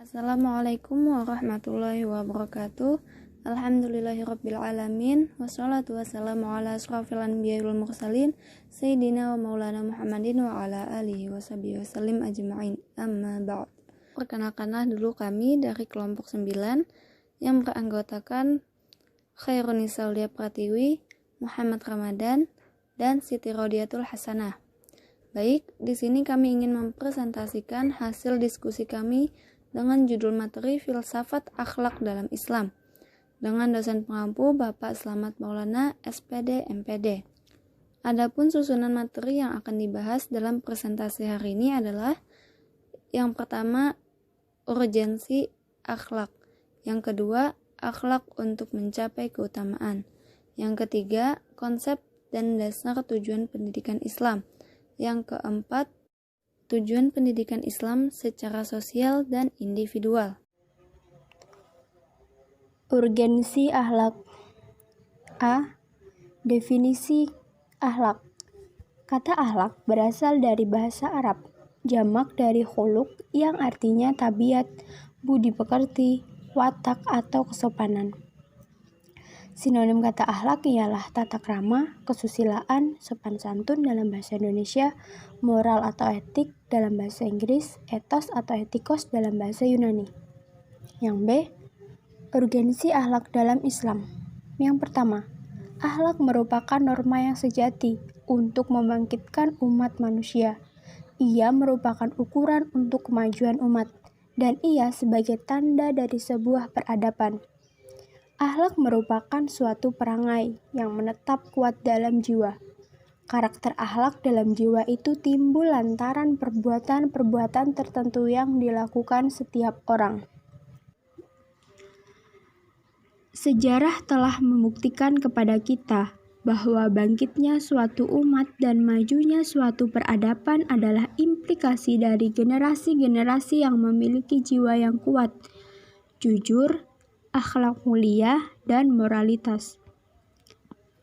Assalamualaikum warahmatullahi wabarakatuh. Alhamdulillahirrabbilalamin. Wassalatu wassalamu ala asrafil anbiya wal mursalin Sayyidina wa maulana Muhammadin wa ala alihi wa sahbihi wasallim ajma'in. Amma ba'd. Perkenalkanlah dulu kami dari kelompok 9 yang beranggotakan Khairunisa Aulia Pratiwi, Muhammad Ramadan, dan Siti Rodiatul Hasanah. Baik, di sini kami ingin mempresentasikan hasil diskusi kami dengan judul materi Filsafat Akhlak dalam Islam dengan dosen pengampu Bapak Slamet Maulana SPD MPD. Adapun susunan materi yang akan dibahas dalam presentasi hari ini adalah yang pertama, urgensi akhlak. Yang kedua, akhlak untuk mencapai keutamaan. Yang ketiga, konsep dan dasar tujuan pendidikan Islam. Yang keempat, tujuan pendidikan Islam secara sosial dan individual. Urgensi akhlak. A. Definisi akhlak. Kata akhlak berasal dari bahasa Arab, jamak dari khuluq yang artinya tabiat, budi pekerti, watak atau kesopanan. Sinonim kata akhlak ialah tata krama, kesusilaan, sopan santun dalam bahasa Indonesia, moral atau etik dalam bahasa Inggris, etos atau etikos dalam bahasa Yunani. Yang B. Urgensi akhlak dalam Islam. Yang pertama, akhlak merupakan norma yang sejati untuk membangkitkan umat manusia. Ia merupakan ukuran untuk kemajuan umat, dan ia sebagai tanda dari sebuah peradaban. Akhlak merupakan suatu perangai yang menetap kuat dalam jiwa. Karakter akhlak dalam jiwa itu timbul lantaran perbuatan-perbuatan tertentu yang dilakukan setiap orang. Sejarah telah membuktikan kepada kita bahwa bangkitnya suatu umat dan majunya suatu peradaban adalah implikasi dari generasi-generasi yang memiliki jiwa yang kuat, jujur, akhlak mulia, dan moralitas.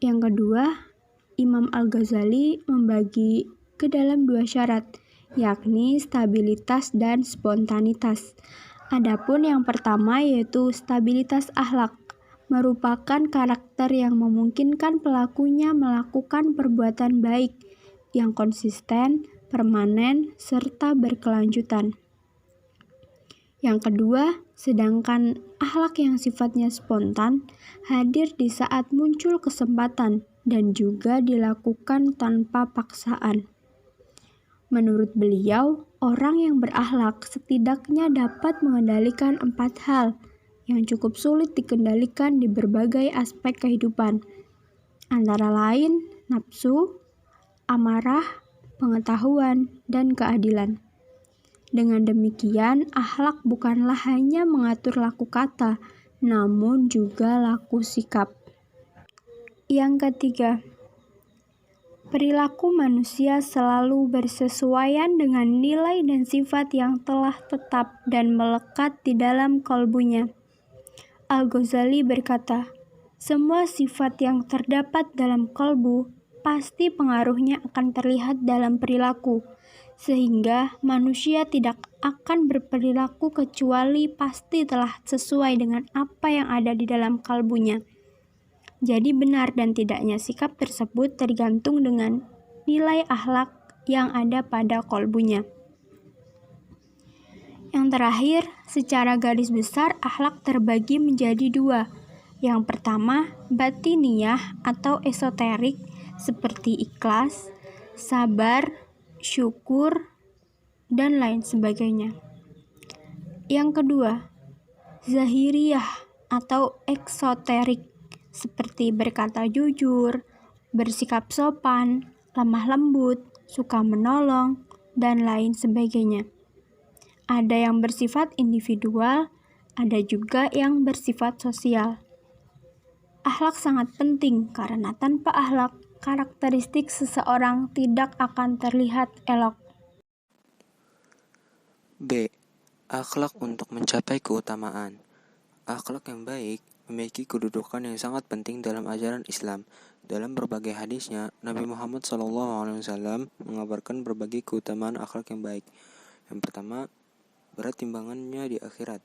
Yang kedua, Imam Al-Ghazali membagi ke dalam dua syarat, yakni stabilitas dan spontanitas. Adapun yang pertama yaitu stabilitas akhlak, merupakan karakter yang memungkinkan pelakunya melakukan perbuatan baik yang konsisten, permanen, serta berkelanjutan. Yang kedua, sedangkan akhlak yang sifatnya spontan hadir di saat muncul kesempatan dan juga dilakukan tanpa paksaan. Menurut beliau, orang yang berakhlak setidaknya dapat mengendalikan 4 hal yang cukup sulit dikendalikan di berbagai aspek kehidupan, antara lain nafsu, amarah, pengetahuan, dan keadilan. Dengan demikian, akhlak bukanlah hanya mengatur laku kata, namun juga laku sikap. Yang ketiga, perilaku manusia selalu bersesuaian dengan nilai dan sifat yang telah tetap dan melekat di dalam kalbunya. Al-Ghazali berkata, semua sifat yang terdapat dalam kalbu pasti pengaruhnya akan terlihat dalam perilaku, sehingga manusia tidak akan berperilaku kecuali pasti telah sesuai dengan apa yang ada di dalam kalbunya. Jadi benar dan tidaknya sikap tersebut tergantung dengan nilai akhlak yang ada pada kalbunya. Yang terakhir, secara garis besar akhlak terbagi menjadi 2. Yang pertama, batiniyah atau esoterik seperti ikhlas, sabar, syukur, dan lain sebagainya. Yang kedua, zahiriyah atau eksoterik seperti berkata jujur, bersikap sopan, lemah lembut, suka menolong, dan lain sebagainya. Ada yang bersifat individual, ada juga yang bersifat sosial. Akhlak sangat penting karena tanpa akhlak, karakteristik seseorang tidak akan terlihat elok. B. Akhlak untuk mencapai keutamaan. Akhlak yang baik memiliki kedudukan yang sangat penting dalam ajaran Islam. Dalam berbagai hadisnya, Nabi Muhammad SAW mengabarkan berbagai keutamaan akhlak yang baik. Yang pertama, berat timbangannya di akhirat.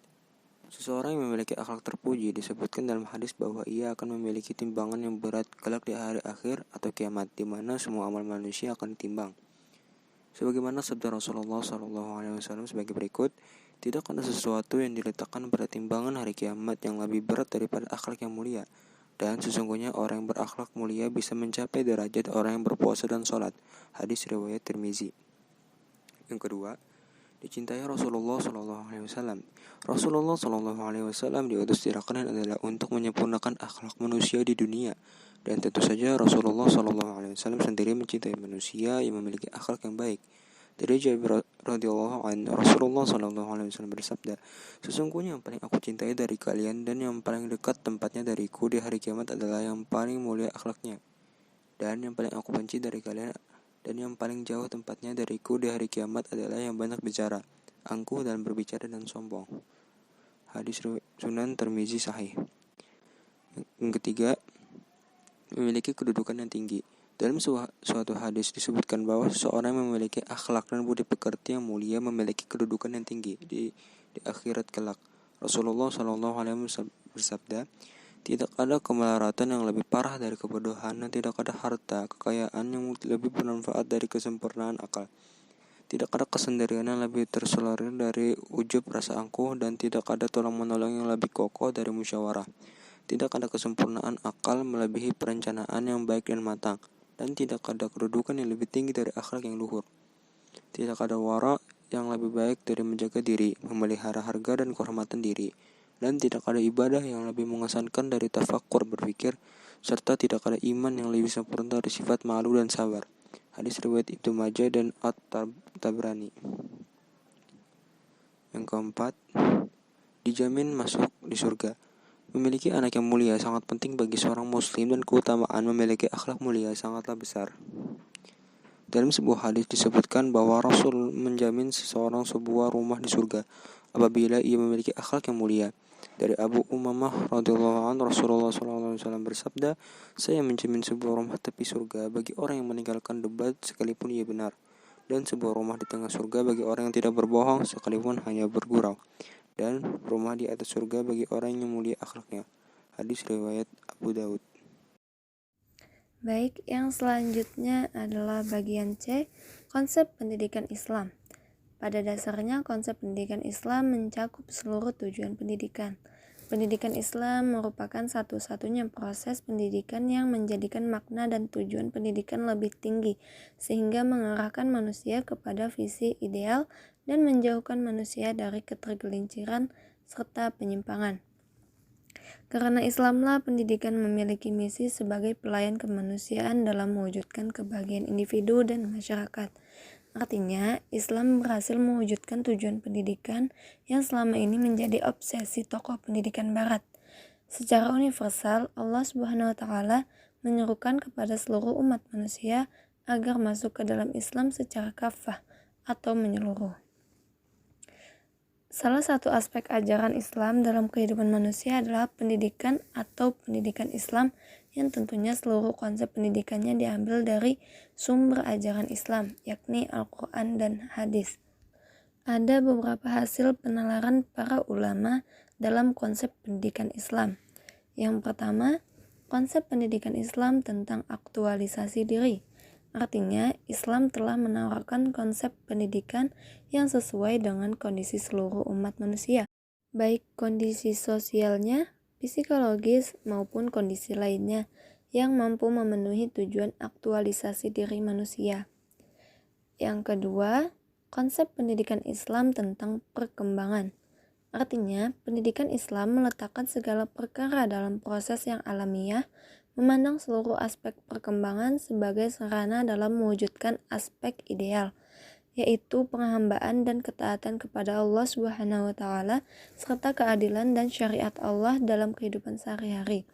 Seseorang yang memiliki akhlak terpuji disebutkan dalam hadis bahwa ia akan memiliki timbangan yang berat kelak di hari akhir atau kiamat, di mana semua amal manusia akan ditimbang. Sebagaimana sabda Rasulullah SAW sebagai berikut, tidak ada sesuatu yang diletakkan pada timbangan hari kiamat yang lebih berat daripada akhlak yang mulia. Dan sesungguhnya orang yang berakhlak mulia bisa mencapai derajat orang yang berpuasa dan sholat. Hadis riwayat Tirmizi. Yang kedua, dicintai Rasulullah SAW. Rasulullah SAW diutus di rakanan adalah untuk menyempurnakan akhlak manusia di dunia. Dan tentu saja Rasulullah SAW sendiri mencintai manusia yang memiliki akhlak yang baik. Dari Jabir radhiyallahu anhu, Rasulullah SAW bersabda, sesungguhnya yang paling aku cintai dari kalian dan yang paling dekat tempatnya dariku di hari kiamat adalah yang paling mulia akhlaknya. Dan yang paling aku benci dari kalian dan yang paling jauh tempatnya dariku di hari kiamat adalah yang banyak bicara, angkuh dan berbicara dan sombong. Hadis Sunan Tirmizi sahih. Yang ketiga, memiliki kedudukan yang tinggi. Dalam suatu hadis disebutkan bahwa seseorang yang memiliki akhlak dan budi pekerti yang mulia memiliki kedudukan yang tinggi di akhirat kelak. Rasulullah SAW bersabda, tidak ada kemelaratan yang lebih parah dari kebodohan, dan tidak ada harta, kekayaan yang lebih bermanfaat dari kesempurnaan akal. Tidak ada kesendirian yang lebih tersolir dari ujub rasa angkuh, dan tidak ada tolong-menolong yang lebih kokoh dari musyawarah. Tidak ada kesempurnaan akal melebihi perencanaan yang baik dan matang, dan tidak ada kedudukan yang lebih tinggi dari akhlak yang luhur. Tidak ada wara yang lebih baik dari menjaga diri, memelihara harga dan kehormatan diri. Dan tidak ada ibadah yang lebih mengesankan dari tafakkur berpikir, serta tidak ada iman yang lebih sempurna dari sifat malu dan sabar. Hadis riwayat Ibnu Majah dan At-Tabrani. Yang keempat, dijamin masuk di surga. Memiliki anak yang mulia sangat penting bagi seorang muslim, dan keutamaan memiliki akhlak mulia sangatlah besar. Dalam sebuah hadis disebutkan bahwa Rasul menjamin seseorang sebuah rumah di surga apabila ia memiliki akhlak yang mulia. Dari Abu Umamah radhiyallahu anhu, Rasulullah SAW bersabda, saya menjamin sebuah rumah tepi surga bagi orang yang meninggalkan debat sekalipun ia benar, dan sebuah rumah di tengah surga bagi orang yang tidak berbohong sekalipun hanya bergurau, dan rumah di atas surga bagi orang yang mulia akhlaknya. Hadis riwayat Abu Daud. Baik, yang selanjutnya adalah bagian C, konsep pendidikan Islam. Pada dasarnya, konsep pendidikan Islam mencakup seluruh tujuan pendidikan. Pendidikan Islam merupakan satu-satunya proses pendidikan yang menjadikan makna dan tujuan pendidikan lebih tinggi, sehingga mengarahkan manusia kepada visi ideal dan menjauhkan manusia dari ketergelinciran serta penyimpangan. Karena Islamlah pendidikan memiliki misi sebagai pelayan kemanusiaan dalam mewujudkan kebahagiaan individu dan masyarakat. Artinya, Islam berhasil mewujudkan tujuan pendidikan yang selama ini menjadi obsesi tokoh pendidikan Barat. Secara universal, Allah Subhanahu wa Ta'ala menyerukan kepada seluruh umat manusia agar masuk ke dalam Islam secara kafah atau menyeluruh. Salah satu aspek ajaran Islam dalam kehidupan manusia adalah pendidikan atau pendidikan Islam, yang tentunya seluruh konsep pendidikannya diambil dari sumber ajaran Islam, yakni Al-Quran dan Hadis. Ada beberapa hasil penalaran para ulama dalam konsep pendidikan Islam. Yang pertama, konsep pendidikan Islam tentang aktualisasi diri. Artinya, Islam telah menawarkan konsep pendidikan yang sesuai dengan kondisi seluruh umat manusia, baik kondisi sosialnya, psikologis, maupun kondisi lainnya yang mampu memenuhi tujuan aktualisasi diri manusia. Yang kedua, konsep pendidikan Islam tentang perkembangan. Artinya, pendidikan Islam meletakkan segala perkara dalam proses yang alamiah, memandang seluruh aspek perkembangan sebagai sarana dalam mewujudkan aspek ideal, yaitu penghambaan dan ketaatan kepada Allah Subhanahu wa Ta'ala serta keadilan dan syariat Allah dalam kehidupan sehari-hari.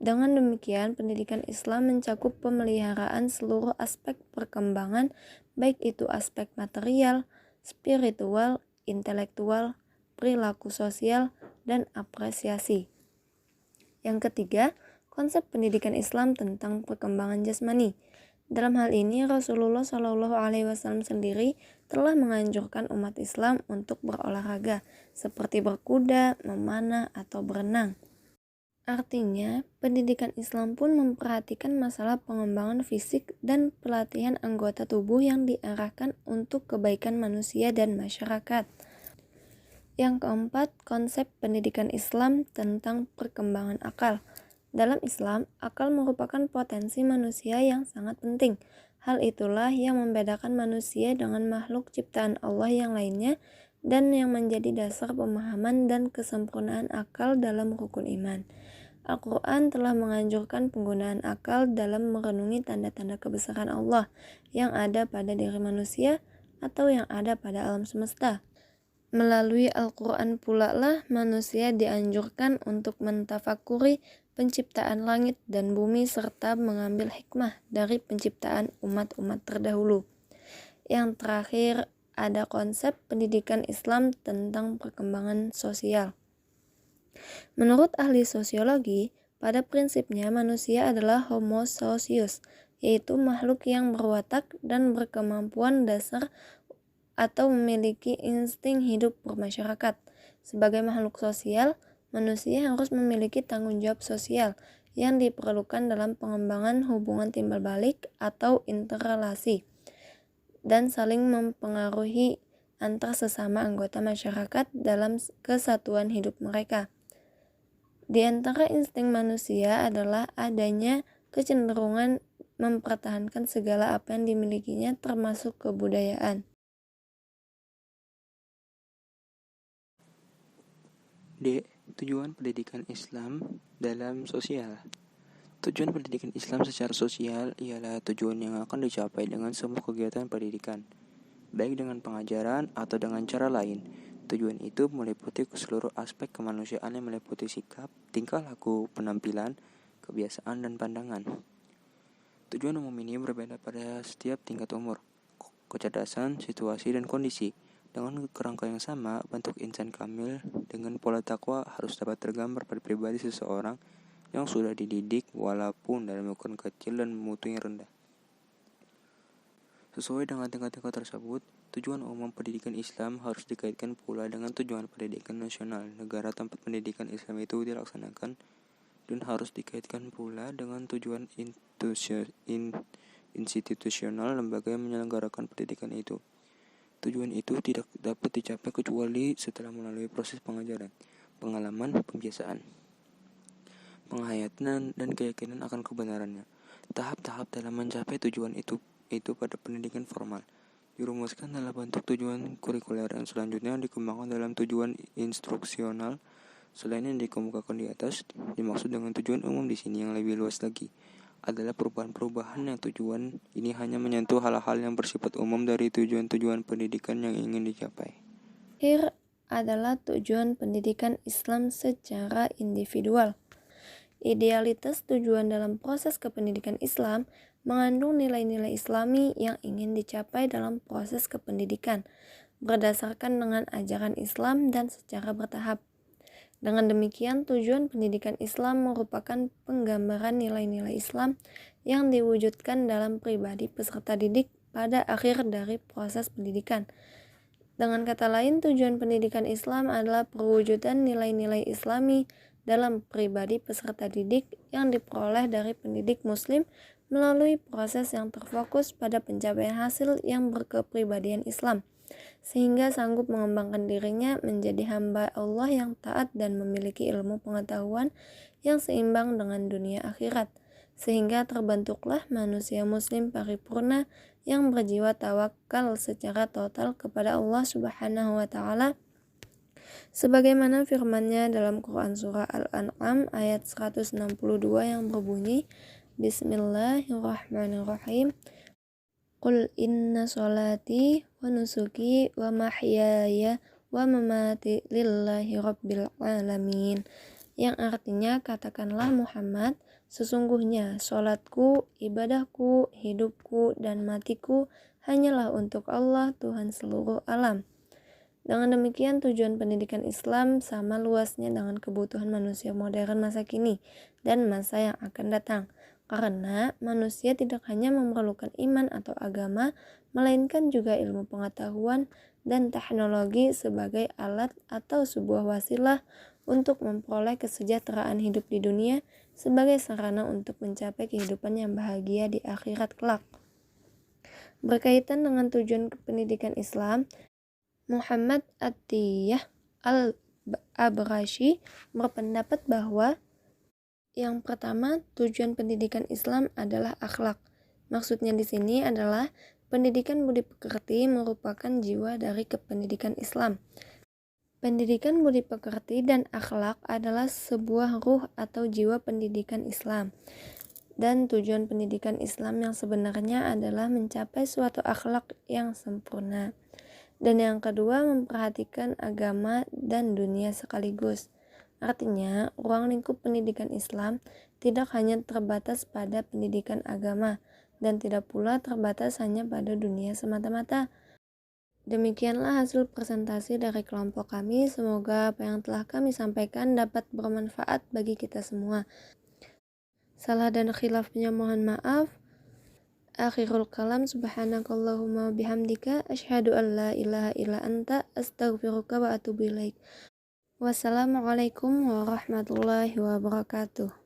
Dengan demikian, pendidikan Islam mencakup pemeliharaan seluruh aspek perkembangan, baik itu aspek material, spiritual, intelektual, perilaku sosial, dan apresiasi. Yang ketiga, konsep pendidikan Islam tentang perkembangan jasmani. Dalam hal ini, Rasulullah Shallallahu Alaihi Wasallam sendiri telah menganjurkan umat Islam untuk berolahraga, seperti berkuda, memanah, atau berenang. Artinya, pendidikan Islam pun memperhatikan masalah pengembangan fisik dan pelatihan anggota tubuh yang diarahkan untuk kebaikan manusia dan masyarakat. Yang keempat, konsep pendidikan Islam tentang perkembangan akal. Dalam Islam, akal merupakan potensi manusia yang sangat penting. Hal itulah yang membedakan manusia dengan makhluk ciptaan Allah yang lainnya dan yang menjadi dasar pemahaman dan kesempurnaan akal dalam rukun iman. Al-Quran telah menganjurkan penggunaan akal dalam merenungi tanda-tanda kebesaran Allah yang ada pada diri manusia atau yang ada pada alam semesta. Melalui Al-Quran pula lah manusia dianjurkan untuk mentafakuri penciptaan langit dan bumi serta mengambil hikmah dari penciptaan umat-umat terdahulu. Yang terakhir, ada konsep pendidikan Islam tentang perkembangan sosial. Menurut ahli sosiologi, pada prinsipnya manusia adalah Homo socius, yaitu makhluk yang berwatak dan berkemampuan dasar atau memiliki insting hidup bermasyarakat. Sebagai makhluk sosial, manusia harus memiliki tanggung jawab sosial yang diperlukan dalam pengembangan hubungan timbal balik atau interrelasi dan saling mempengaruhi antar sesama anggota masyarakat dalam kesatuan hidup mereka. Di antara insting manusia adalah adanya kecenderungan mempertahankan segala apa yang dimilikinya termasuk kebudayaan. D. Tujuan pendidikan Islam dalam sosial. Tujuan pendidikan Islam secara sosial ialah tujuan yang akan dicapai dengan semua kegiatan pendidikan, baik dengan pengajaran atau dengan cara lain. Tujuan itu meliputi seluruh aspek kemanusiaan yang meliputi sikap, tingkah laku, penampilan, kebiasaan, dan pandangan. Tujuan umum ini berbeda pada setiap tingkat umur, kecerdasan, situasi, dan kondisi. Dengan kerangka yang sama, bentuk insan kamil dengan pola takwa harus dapat tergambar pada pribadi seseorang yang sudah dididik walaupun dalam ukuran kecil dan mutu yang rendah. Sesuai dengan tingkat-tingkat tersebut, tujuan umum pendidikan Islam harus dikaitkan pula dengan tujuan pendidikan nasional negara tempat pendidikan Islam itu dilaksanakan dan harus dikaitkan pula dengan tujuan institusional lembaga yang menyelenggarakan pendidikan itu. Tujuan itu tidak dapat dicapai kecuali setelah melalui proses pengajaran, pengalaman, pembiasaan, penghayatan, dan keyakinan akan kebenarannya. Tahap-tahap dalam mencapai tujuan itu pada pendidikan formal dirumuskan dalam bentuk tujuan kurikuler yang selanjutnya dikembangkan dalam tujuan instruksional. Selain yang dikemukakan di atas, dimaksud dengan tujuan umum di sini yang lebih luas lagi adalah perubahan-perubahan yang tujuan ini hanya menyentuh hal-hal yang bersifat umum dari tujuan-tujuan pendidikan yang ingin dicapai. Akhir adalah tujuan pendidikan Islam secara individual. Idealitas tujuan dalam proses kependidikan Islam mengandung nilai-nilai Islami yang ingin dicapai dalam proses kependidikan, berdasarkan dengan ajaran Islam dan secara bertahap. Dengan demikian, tujuan pendidikan Islam merupakan penggambaran nilai-nilai Islam yang diwujudkan dalam pribadi peserta didik pada akhir dari proses pendidikan. Dengan kata lain, tujuan pendidikan Islam adalah perwujudan nilai-nilai Islami dalam pribadi peserta didik yang diperoleh dari pendidik Muslim melalui proses yang terfokus pada pencapaian hasil yang berkepribadian Islam, sehingga sanggup mengembangkan dirinya menjadi hamba Allah yang taat dan memiliki ilmu pengetahuan yang seimbang dengan dunia akhirat, sehingga terbentuklah manusia muslim paripurna yang berjiwa tawakal secara total kepada Allah Subhanahu wa Ta'ala, sebagaimana firman-Nya dalam Quran surah Al-An'am ayat 162 yang berbunyi, Bismillahirrahmanirrahim. Qul inna sholati wa nusuki wa mahyaya wa mamati lillahi rabbil alamin. Yang artinya, katakanlah Muhammad, sesungguhnya sholatku, ibadahku, hidupku, dan matiku hanyalah untuk Allah, Tuhan seluruh alam. Dengan demikian, tujuan pendidikan Islam sama luasnya dengan kebutuhan manusia modern masa kini dan masa yang akan datang. Karena manusia tidak hanya memerlukan iman atau agama, melainkan juga ilmu pengetahuan dan teknologi sebagai alat atau sebuah wasilah untuk memperoleh kesejahteraan hidup di dunia sebagai sarana untuk mencapai kehidupan yang bahagia di akhirat kelak. Berkaitan dengan tujuan pendidikan Islam, Muhammad Atiyah Al-Abrashi berpendapat bahwa yang pertama, tujuan pendidikan Islam adalah akhlak. Maksudnya di sini adalah pendidikan budi pekerti merupakan jiwa dari kependidikan Islam. Pendidikan budi pekerti dan akhlak adalah sebuah ruh atau jiwa pendidikan Islam. Dan tujuan pendidikan Islam yang sebenarnya adalah mencapai suatu akhlak yang sempurna. Dan yang kedua, memperhatikan agama dan dunia sekaligus. Artinya, ruang lingkup pendidikan Islam tidak hanya terbatas pada pendidikan agama dan tidak pula terbatas hanya pada dunia semata-mata. Demikianlah hasil presentasi dari kelompok kami. Semoga apa yang telah kami sampaikan dapat bermanfaat bagi kita semua. Salah dan khilafnya mohon maaf. Akhirul kalam, subhanakallahumma bihamdika asyhadu an la ilaha illa anta astaghfiruka wa atubu ilaik. Wassalamualaikum warahmatullahi wabarakatuh.